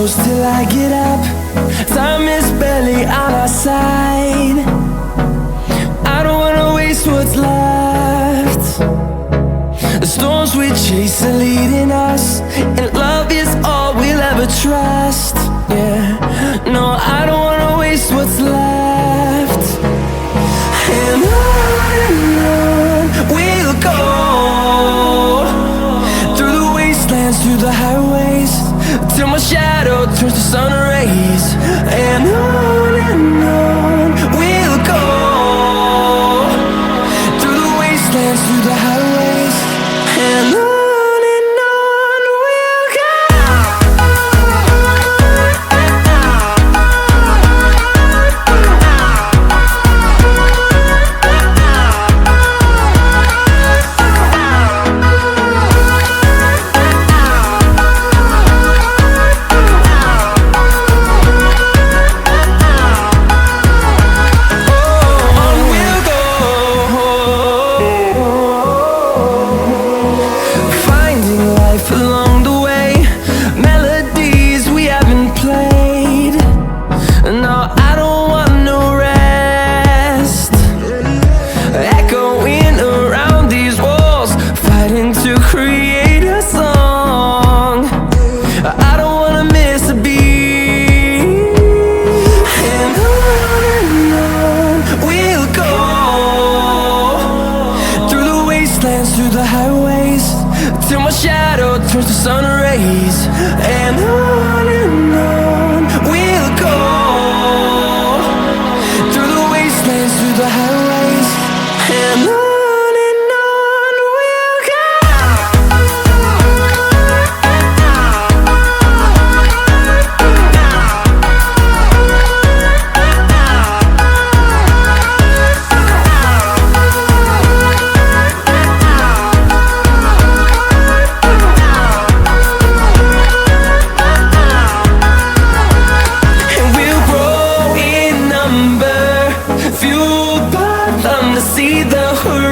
close till I get up. Time is barely on our side. I don't wanna waste what's left. The storms we chase are leading us, and love is all we'll ever trust. Yeah, no, I don't wanna waste what's left. And on we'll go, through the wastelands, through the highways, till my shadow turns to sun rays. And on we'll go, through the wastelands, through the highways, and on. Along the way, melodies we haven't played. No, I don't want no rest. Echoing around these walls, fighting to create a song. I don't wanna miss a beat. And on we'll go, through the wastelands, through the highways, till my shadow turns to sun rays. And on we'll go, through the wastelands, through the highways, and on we'll go. Fueled by them to see the horizon.